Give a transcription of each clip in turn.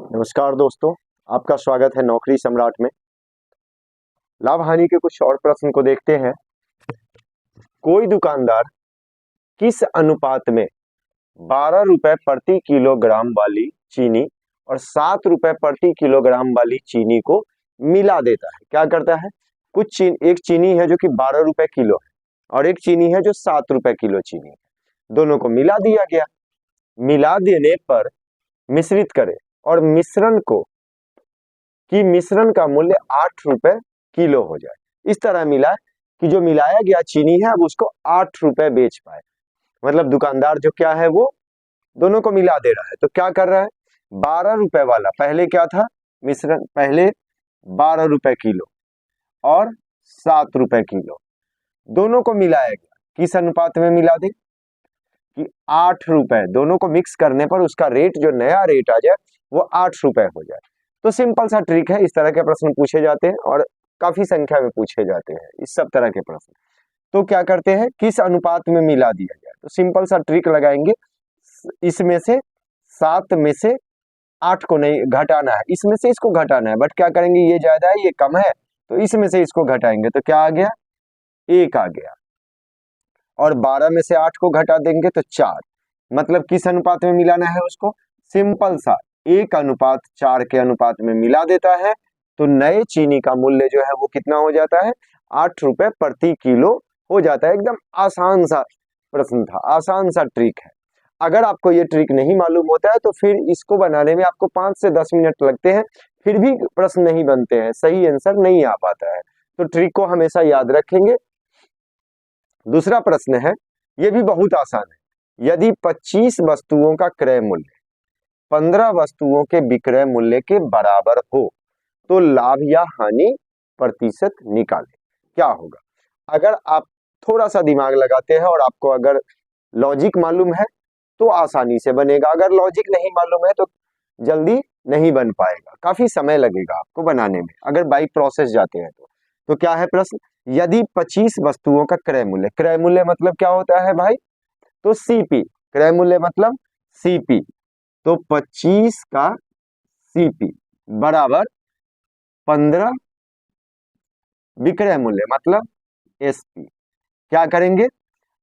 नमस्कार दोस्तों, आपका स्वागत है नौकरी सम्राट में। लाभ हानि के कुछ और प्रश्न को देखते हैं। कोई दुकानदार किस अनुपात में 12 रुपए प्रति किलोग्राम वाली चीनी और 7 रुपए प्रति किलोग्राम वाली चीनी को मिला देता है? क्या करता है, एक चीनी है जो कि 12 रुपए किलो है और एक चीनी है जो 7 रुपए किलो चीनी है, दोनों को मिला दिया गया। मिला देने पर मिश्रित करे और मिश्रण का मूल्य 8 रुपए किलो हो जाए। इस तरह मिला कि जो मिलाया गया चीनी है अब उसको 8 रुपए बेच पाए। मतलब दुकानदार जो क्या है वो दोनों को मिला दे रहा है। तो क्या कर रहा है, 12 रुपए वाला पहले क्या था, मिश्रण पहले 12 रुपए किलो और 7 रुपए किलो दोनों को मिलाया गया। किस अनुपात में मिला दे कि 8 रुपए, दोनों को मिक्स करने पर उसका रेट, जो नया रेट आ जाए वो 8 रुपए हो जाए। तो सिंपल सा ट्रिक है, इस तरह के प्रश्न पूछे जाते हैं और काफी संख्या में पूछे जाते हैं इस सब तरह के प्रश्न। तो क्या करते हैं, किस अनुपात में मिला दिया जाए, तो सिंपल सा ट्रिक लगाएंगे। इसमें से 7 में से 8 को नहीं घटाना है, इसमें से इसको घटाना है, बट क्या करेंगे, ये ज्यादा है ये कम है तो इसमें से इसको घटाएंगे तो क्या आ गया, 1 आ गया। और 12 में से 8 को घटा देंगे तो 4। मतलब किस अनुपात में मिलाना है उसको, सिंपल सा 1:4 के अनुपात में मिला देता है। तो नए चीनी का मूल्य जो है वो कितना हो जाता है, 8 रुपए प्रति किलो हो जाता है। एकदम आसान सा प्रश्न था, आसान सा ट्रिक है। अगर आपको ये ट्रिक नहीं मालूम होता है तो फिर इसको बनाने में आपको 5 से 10 मिनट लगते हैं, फिर भी प्रश्न नहीं बनते हैं, सही आंसर नहीं आ पाता है। तो ट्रिक को हमेशा याद रखेंगे। दूसरा प्रश्न है, ये भी बहुत आसान है। यदि 25 वस्तुओं का क्रय मूल्य 15 वस्तुओं के विक्रय मूल्य के बराबर हो तो लाभ या हानि प्रतिशत निकालें। क्या होगा, अगर आप थोड़ा सा दिमाग लगाते हैं और आपको अगर लॉजिक मालूम है तो आसानी से बनेगा, अगर लॉजिक नहीं मालूम है तो जल्दी नहीं बन पाएगा, काफी समय लगेगा आपको बनाने में अगर बाई प्रोसेस जाते हैं तो क्या है प्रश्न, यदि 25 वस्तुओं का क्रय मूल्य मतलब क्या होता है भाई, तो सीपी, क्रय मूल्य मतलब सीपी, तो 25 का सीपी बराबर 15 विक्रय मूल्य मतलब एसपी। क्या करेंगे,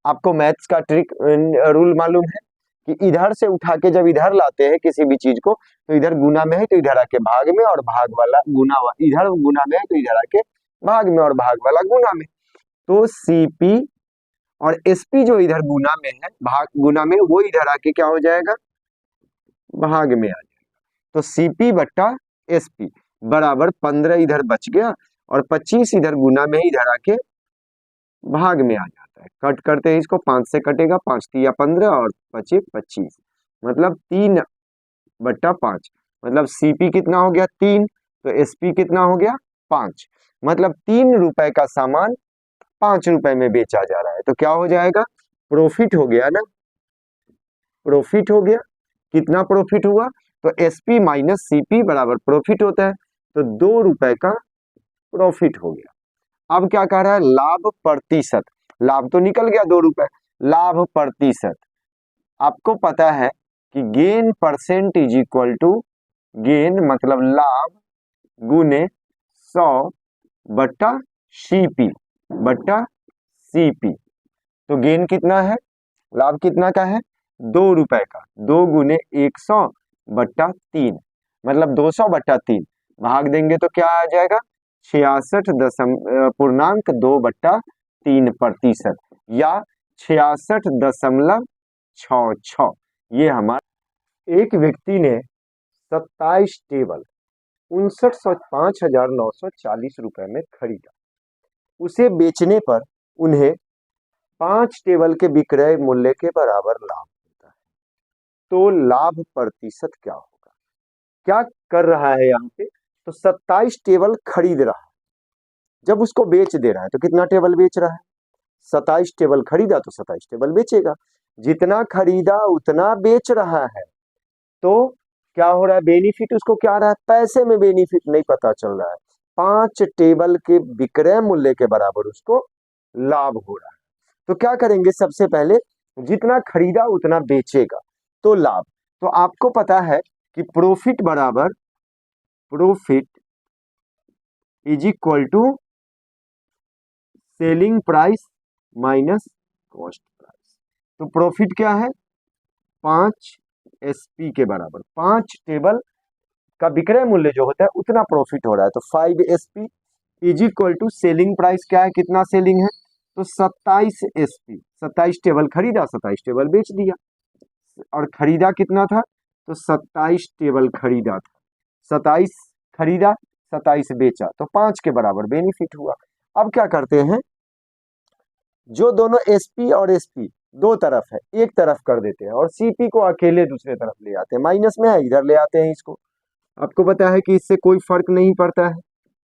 आपको मैथ्स का ट्रिक रूल मालूम है कि इधर से उठा के जब इधर लाते हैं किसी भी चीज को तो इधर गुना में है तो इधर आके भाग में, और भाग वाला इधर गुना में है तो इधर आके भाग में, और भाग वाला गुना में। तो सीपी और एसपी जो इधर गुना में है, भाग गुना में, वो इधर आके क्या हो जाएगा, भाग में आ जाएगा। तो सीपी बट्टा एसपी बराबर 15 इधर बच गया और 25 इधर गुना में इधर आके भाग में आ जाता है। कट करते हैं इसको, 5 से कटेगा, 5 तिया 15 और 25 25, मतलब 3/5, मतलब सीपी कितना हो गया 3, तो एसपी कितना हो गया 5, मतलब 3 रुपए का सामान 5 रुपए में बेचा जा रहा है। तो क्या हो जाएगा, प्रॉफिट हो गया ना, प्रॉफिट हो गया। कितना प्रॉफिट हुआ, तो एसपी माइनस सीपी बराबर प्रॉफिट होता है, तो 2 रुपए का प्रॉफिट हो गया। अब क्या कह रहा है, लाभ प्रतिशत, लाभ तो निकल गया 2 रुपए, लाभ प्रतिशत। आपको पता है कि gain percent is equal to, gain मतलब लाभ गुने 100 बट्टा सीपी बट्टा सीपी। तो गेन कितना है, लाभ कितना का है, 2 रुपए का, 2 गुने 100 बट्टा 3, मतलब 200/3, भाग देंगे तो क्या आ जाएगा, 66.2/3%, या 66.66। ये हमारा एक व्यक्ति ने 27 टेबल 5,940 रुपए में खरीदा। उसे बेचने पर उन्हें 5 टेबल के विक्रय मूल्य के बराबर लाभ होता है। तो लाभ प्रतिशत क्या होगा, क्या कर रहा है यहाँ पे, तो 27 टेबल खरीद रहा है, जब उसको बेच दे रहा है तो कितना टेबल बेच रहा है, 27 टेबल खरीदा तो 27 टेबल बेचेगा, जितना खरीदा उतना बेच रहा है। तो क्या हो रहा है, बेनिफिट उसको क्या रहा है, पैसे में बेनिफिट नहीं पता चल रहा है, 5 टेबल के विक्रय मूल्य के बराबर उसको लाभ हो रहा है। तो क्या करेंगे, सबसे पहले जितना खरीदा उतना बेचेगा तो लाभ। तो आपको पता है कि प्रॉफिट बराबर profit is equal to selling price minus cost price. तो प्रॉफिट क्या है, 5 एसपी के बराबर, 5 टेबल का विक्रय मूल्य जो होता है उतना प्रॉफिट हो रहा है। तो 5 SP is equal to selling price क्या है, कितना सेलिंग है, तो 27 एसपी, 27 टेबल खरीदा, 27 टेबल बेच दिया। और खरीदा कितना था, तो 27 टेबल खरीदा था, 27 खरीदा 27 बेचा, तो 5 के बराबर बेनिफिट हुआ। अब क्या करते हैं, जो दोनों एसपी और एसपी दो तरफ है एक तरफ कर देते हैं और सीपी को अकेले दूसरे तरफ ले आते हैं, माइनस में है इधर ले आते हैं इसको। आपको पता है कि इससे कोई फर्क नहीं पड़ता है,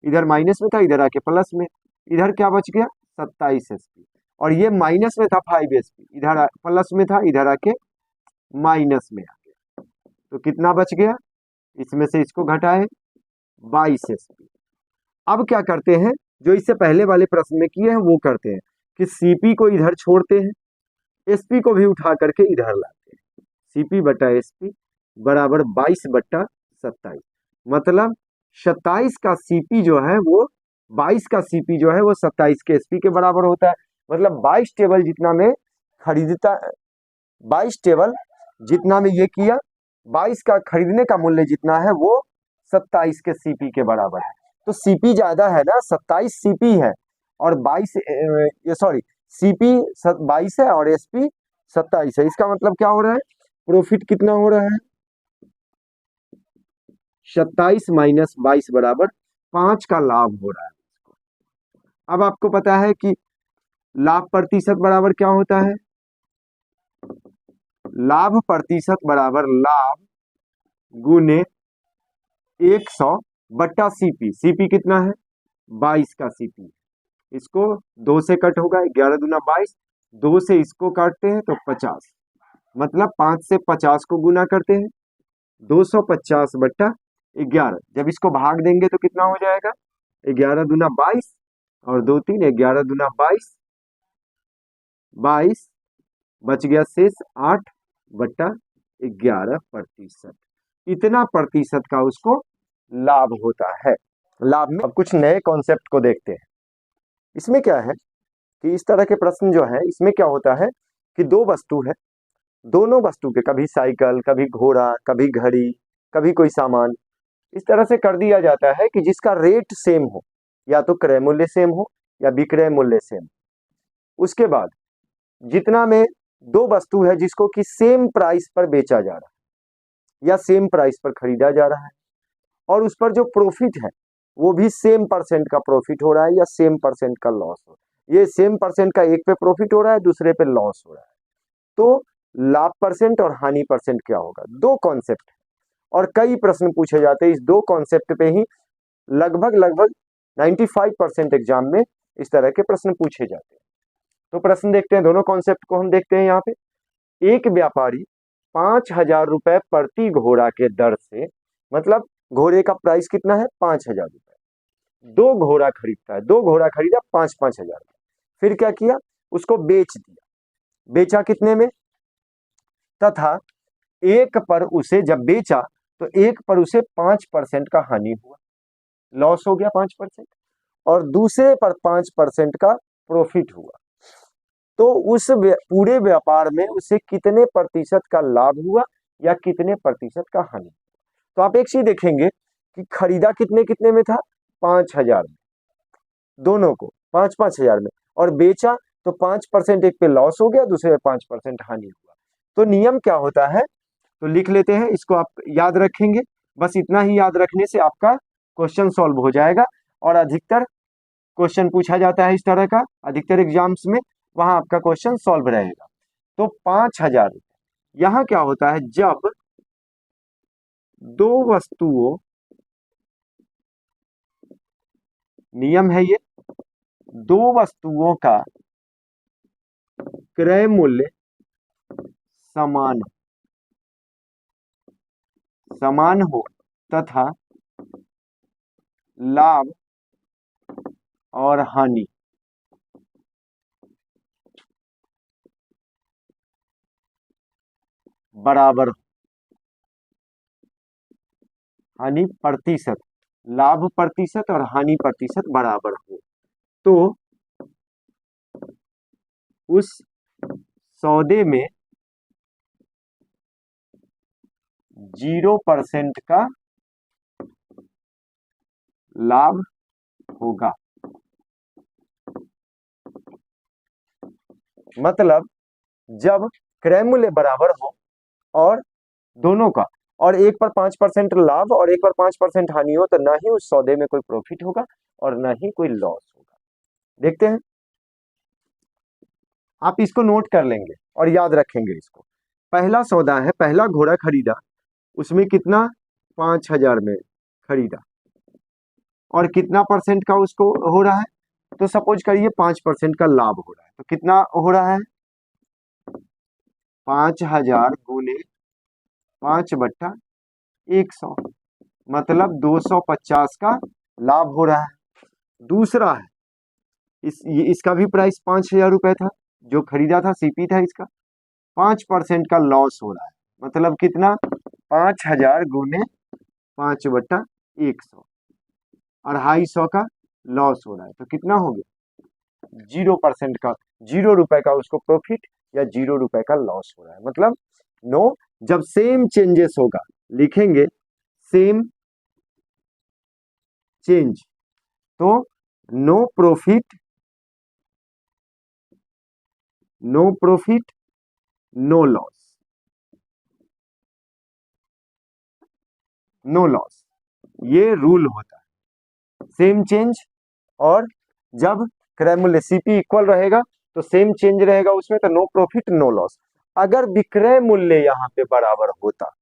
इधर माइनस में था इधर आके प्लस में, इधर क्या बच गया 27 एसपी, और ये माइनस में था 5 एसपी, इधर प्लस में था इधर आके माइनस में आ गया, तो कितना बच गया, इसमें से इसको घटाए 22 एसपी। अब क्या करते हैं, जो इससे पहले वाले प्रश्न में किए हैं वो करते हैं कि सीपी को इधर छोड़ते हैं, एसपी को भी उठा करके इधर लाते हैं, सीपी बटा एसपी बराबर 22/27, मतलब 27 का सीपी जो है वो 22 का सीपी जो है वो 27 के एसपी के बराबर होता है। मतलब 22 टेबल जितना में खरीदता, 22 टेबल जितना में ये किया, 22 का खरीदने का मूल्य जितना है वो 27 के सीपी के बराबर है। तो सीपी ज्यादा है ना, 27 सीपी है और 22 ये सॉरी सीपी 22 है और एसपी 27 है। इसका मतलब क्या हो रहा है, प्रॉफिट कितना हो रहा है, 27 माइनस 22 बराबर 5 का लाभ हो रहा है। अब आपको पता है कि लाभ प्रतिशत बराबर क्या होता है, लाभ प्रतिशत बराबर लाभ गुने 100 बट्टा सीपी, सीपी कितना है 22 का सीपी, इसको 2 से कट होगा, 11 दूना 22, 2 से इसको काटते हैं तो 50, मतलब 5 से 50 को गुना करते हैं, 250 बट्टा 11, जब इसको भाग देंगे तो कितना हो जाएगा, 11 दूना 22 और 2 3, 11 दूना 22, 22 बच गया शेष 8/11%, इतना प्रतिशत का उसको लाभ होता है। लाभ में अब कुछ नए कॉन्सेप्ट को देखते हैं। इसमें क्या है कि इस तरह के प्रश्न जो है इसमें क्या होता है कि दो वस्तु है, दोनों वस्तु के कभी साइकिल, कभी घोड़ा, कभी घड़ी, कभी कोई सामान, इस तरह से कर दिया जाता है कि जिसका रेट सेम हो, या तो क्रय मूल्य सेम हो या विक्रय मूल्य सेम। उसके बाद जितना में दो वस्तु है जिसको कि सेम प्राइस पर बेचा जा रहा है या सेम प्राइस पर खरीदा जा रहा है, और उस पर जो प्रॉफिट है वो भी सेम परसेंट का प्रॉफिट हो रहा है या सेम परसेंट का लॉस हो, ये सेम परसेंट का एक पे प्रॉफिट हो रहा है दूसरे पे लॉस हो रहा है, तो लाभ परसेंट और हानि परसेंट क्या होगा, दो कॉन्सेप्ट है और कई प्रश्न पूछे जाते हैं इस दो कॉन्सेप्ट पे ही, लगभग लगभग 95% एग्जाम में इस तरह के प्रश्न पूछे जाते हैं। तो प्रश्न देखते हैं, दोनों कॉन्सेप्ट को हम देखते हैं। यहाँ पे एक व्यापारी 5,000 रुपए प्रति घोड़ा के दर से, मतलब घोड़े का प्राइस कितना है 5,000 रुपए, दो घोड़ा खरीदता है, दो घोड़ा खरीदा 5,000 फिर क्या किया, उसको बेच दिया, बेचा कितने में, तथा एक पर उसे जब बेचा तो एक पर उसे 5% का हानि हुआ, लॉस हो गया 5%, और दूसरे पर 5% का प्रॉफिट हुआ, तो उस पूरे व्यापार में उसे कितने प्रतिशत का लाभ हुआ या कितने प्रतिशत का हानि। तो आप एक चीज देखेंगे कि खरीदा कितने कितने में था, 5,000 में, दोनों को 5,000 में, और बेचा तो 5% एक पे लॉस हो गया, दूसरे पे 5% हानि हुआ। तो नियम क्या होता है, तो लिख लेते हैं, इसको आप याद रखेंगे, बस इतना ही याद रखने से आपका क्वेश्चन सॉल्व हो जाएगा। और अधिकतर क्वेश्चन पूछा जाता है इस तरह का अधिकतर एग्जाम्स में, वहां आपका क्वेश्चन सॉल्व रहेगा। तो 5,000, यहां क्या होता है, जब दो वस्तुओं, नियम है ये, दो वस्तुओं का क्रय मूल्य समान समान हो तथा लाभ और हानि बराबर हो, हानि प्रतिशत, लाभ प्रतिशत और हानि प्रतिशत बराबर हो, तो उस सौदे में 0% का लाभ होगा। मतलब जब क्रय मूल्य बराबर हो और दोनों का, और एक पर 5% लाभ और एक पर 5% हानि हो, तो ना ही उस सौदे में कोई प्रॉफिट होगा और ना ही कोई लॉस होगा। देखते हैं, आप इसको नोट कर लेंगे और याद रखेंगे इसको। पहला सौदा है, पहला घोड़ा खरीदा, उसमें कितना 5,000 में खरीदा और कितना परसेंट का उसको हो रहा है, तो सपोज करिए 5% का लाभ हो रहा है, तो कितना हो रहा है 5,000 गुने 5/100, मतलब 250 का लाभ हो रहा है। दूसरा है, इसका भी प्राइस 5,000 रुपए था, जो खरीदा था सीपी था इसका, 5% का लॉस हो रहा है, मतलब कितना 5,000 गुने 5/100, 250 का लॉस हो रहा है, तो कितना हो गया 0% का, 0 रुपए का उसको प्रॉफिट या 0 रुपए का लॉस हो रहा है। मतलब नो, जब सेम चेंजेस होगा लिखेंगे सेम चेंज, तो no profit no loss, no loss, ये रूल होता है। सेम चेंज, और जब क्रय मूल्य सीपी इक्वल रहेगा तो सेम चेंज रहेगा उसमें, तो नो प्रॉफिट नो लॉस। अगर विक्रय मूल्य यहाँ पे बराबर होता,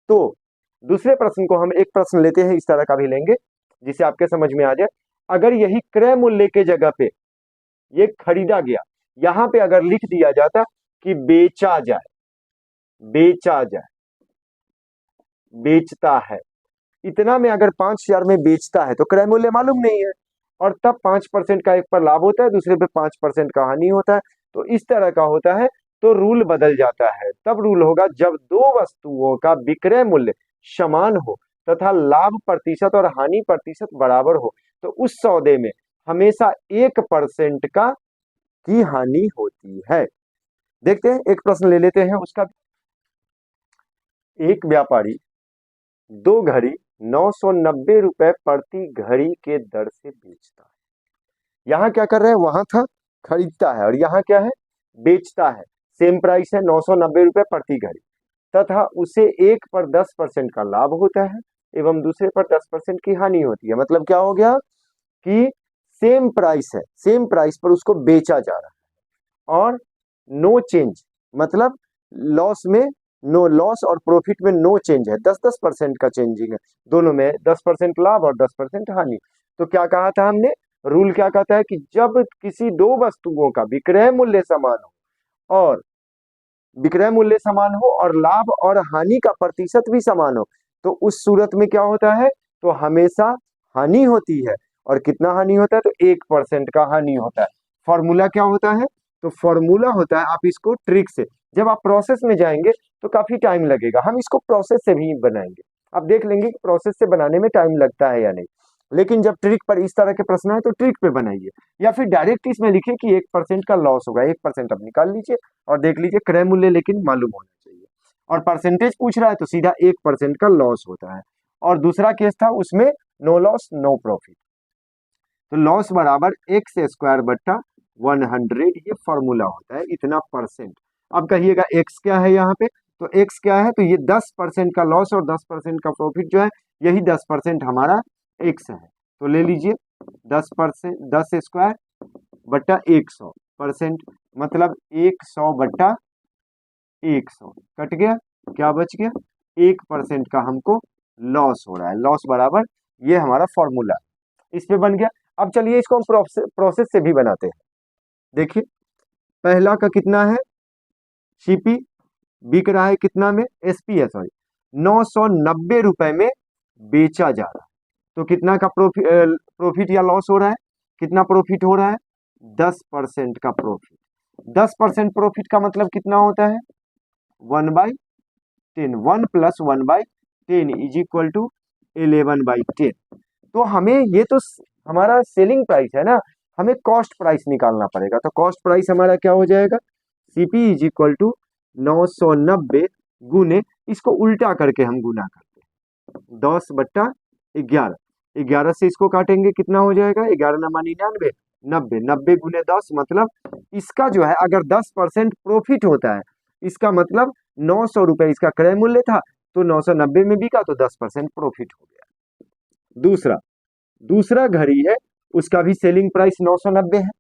तो दूसरे प्रश्न को हम एक प्रश्न लेते हैं, इस तरह का भी लेंगे जिसे आपके समझ में आ जाए। अगर यही क्रय मूल्य के जगह पे ये खरीदा गया, यहां पे अगर लिख दिया जाता कि बेचा जाए, बेचता है, इतना में अगर 5,000 में बेचता है तो क्रय मूल्य मालूम नहीं है, और तब 5% का एक पर लाभ होता है, दूसरे पे 5% का हानि होता है, तो इस तरह का होता है, तो रूल बदल जाता है। तब रूल होगा जब दो वस्तुओं का विक्रय मूल्य समान हो तथा लाभ प्रतिशत और हानि प्रतिशत बराबर हो, तो उस सौदे में हमेशा 1% का की हानि होती है। देखते हैं, एक प्रश्न ले लेते हैं उसका। एक व्यापारी 2 घड़ी 990 रुपए प्रति घड़ी के दर से बेचता है। यहां क्या कर रहे हैं, वहां था खरीदता है और यहाँ क्या है बेचता है, सेम प्राइस है 990 रुपए प्रति घड़ी, तथा उसे एक पर 10% का लाभ होता है एवं दूसरे पर 10% की हानि होती है। मतलब क्या हो गया कि सेम प्राइस है, सेम प्राइस पर उसको बेचा जा रहा है और नो चेंज, मतलब लॉस में नो लॉस और प्रॉफिट में नो चेंज है, 10-10% का चेंजिंग है, दोनों में 10% लाभ और 10% हानि। तो क्या कहा था हमने, रूल क्या कहता है कि जब किसी दो वस्तुओं का विक्रय मूल्य समान हो और विक्रय मूल्य समान हो और लाभ और हानि का प्रतिशत भी समान हो, तो उस सूरत में क्या होता है, तो हमेशा हानि होती है। और कितना हानि होता है, तो 1% का हानि होता है। फॉर्मूला क्या होता है, तो फॉर्मूला होता है, आप इसको ट्रिक से, जब आप प्रोसेस में जाएंगे तो काफी टाइम लगेगा, हम इसको प्रोसेस से भी बनाएंगे, आप देख लेंगे कि प्रोसेस से बनाने में टाइम लगता है या नहीं। लेकिन जब ट्रिक पर इस तरह के प्रश्न है तो ट्रिक पे बनाइए, या फिर डायरेक्ट इसमें लिखिए कि 1% का लॉस होगा, 1% आप निकाल लीजिए और देख लीजिए क्रय मूल्य लेकिन मालूम होना चाहिए, और परसेंटेज पूछ रहा है तो सीधा 1% का लॉस होता है। और दूसरा केस था उसमें नो लॉस नो प्रॉफिट, तो लॉस बराबर एक्स स्क्वायर बट्टा 100, ये फॉर्मूला होता है, इतना परसेंट। अब कहिएगा एक्स क्या है यहाँ पे, तो एक्स क्या है, तो ये 10% का लॉस और 10% का प्रॉफिट जो है, यही 10% हमारा एक्स है। तो ले लीजिए 10%, 10 स्क्वायर बट्टा 100%, मतलब 100 बट्टा 100 कट गया, क्या बच गया 1% का हमको लॉस हो रहा है, लॉस बराबर ये हमारा फॉर्मूला इस पे बन गया। अब चलिए इसको हम प्रोसेस से भी बनाते हैं। देखिए पहला का कितना है, सीपी बिक रहा है कितना में, एसपी है सॉरी, 990 रुपए में बेचा जा रहा है, तो कितना का प्रॉफिट या लॉस हो रहा है, कितना प्रॉफिट हो रहा है 10% का प्रॉफिट। 10% प्रॉफिट का मतलब कितना होता है 1/10, 1 + 1/10 इज इक्वल टू 11/10। तो हमें ये तो हमारा सेलिंग प्राइस है ना, हमें कॉस्ट प्राइस निकालना पड़ेगा। तो कॉस्ट प्राइस हमारा क्या हो जाएगा, सीपी इज इक्वल टू 990 गुने, इसको उल्टा करके हम गुना करते हैं 10/11। 11 से इसको काटेंगे कितना हो जाएगा, 11 नमा 99, 90, 90 गुने 10, मतलब इसका जो है अगर 10% प्रॉफिट होता है, इसका मतलब 900 रुपए इसका क्रय मूल्य था, तो 990 में बिका तो 10% प्रॉफिट हो गया। दूसरा घड़ी है, उसका भी सेलिंग प्राइस 990 है,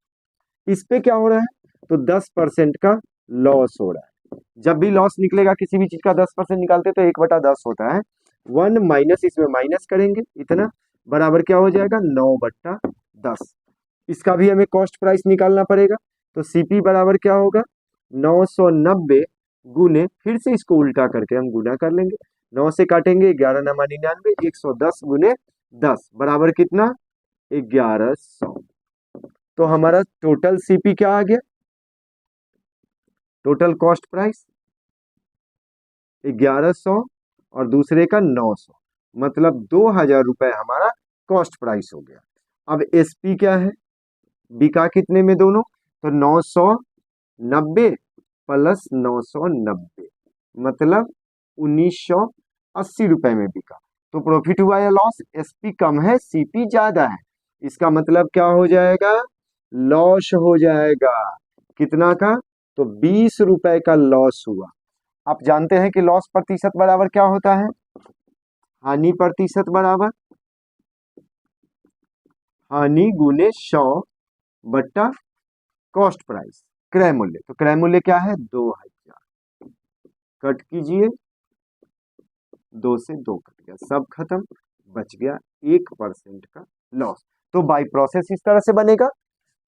इस पे क्या हो रहा है, तो 10% का लॉस हो रहा है। जब भी लॉस निकलेगा किसी भी चीज का 10% निकालते तो 1/10 होता है, 1 माइनस इसमें माइनस करेंगे इतना, बराबर क्या हो जाएगा 9/10। इसका भी हमें कॉस्ट प्राइस निकालना पड़ेगा। तो सीपी बराबर क्या होगा 990 गुने, फिर से इसको उल्टा करके हम गुना कर लेंगे, 9 से काटेंगे 11 नमा 99, 110 गुने 10 बराबर कितना 1100। तो हमारा टोटल सीपी क्या आ गया, टोटल कॉस्ट प्राइस 1100 और दूसरे का 900, मतलब 2000 रुपए हमारा कॉस्ट प्राइस हो गया। अब एसपी क्या है, बिका कितने में दोनों, तो 990 प्लस 990, मतलब 1980 रुपए में बिका। तो प्रॉफिट हुआ या लॉस, एसपी कम है सीपी ज्यादा है, इसका मतलब क्या हो जाएगा, लॉस हो जाएगा। कितना का, तो 20 रुपए का लॉस हुआ। आप जानते हैं कि लॉस प्रतिशत बराबर क्या होता है, हानि प्रतिशत बराबर हानि गुने 100/, कॉस्ट प्राइस क्रय मूल्य। तो क्रय मूल्य क्या है 2000, कट कीजिए, 2 से 2 कट गया, सब खत्म, बच गया 1% का लॉस। तो बाय प्रोसेस इस तरह से बनेगा।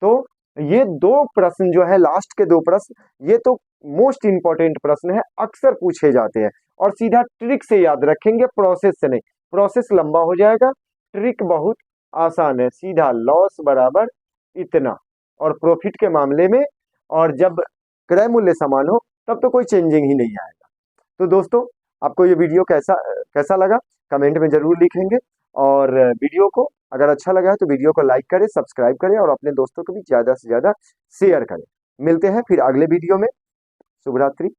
तो ये दो प्रश्न जो है, लास्ट के दो प्रश्न, ये तो मोस्ट इंपॉर्टेंट प्रश्न है, अक्सर पूछे जाते हैं, और सीधा ट्रिक से याद रखेंगे, प्रोसेस से नहीं, प्रोसेस लंबा हो जाएगा, ट्रिक बहुत आसान है, सीधा लॉस बराबर इतना, और प्रॉफिट के मामले में और जब क्रय मूल्य समान हो तब तो कोई चेंजिंग ही नहीं आएगा। तो दोस्तों, आपको ये वीडियो कैसा कैसा लगा कमेंट में जरूर लिखेंगे, और वीडियो को अगर अच्छा लगा है तो वीडियो को लाइक करें, सब्सक्राइब करें, और अपने दोस्तों को भी ज्यादा से ज्यादा शेयर करें। मिलते हैं फिर अगले वीडियो में। शुभ रात्रि।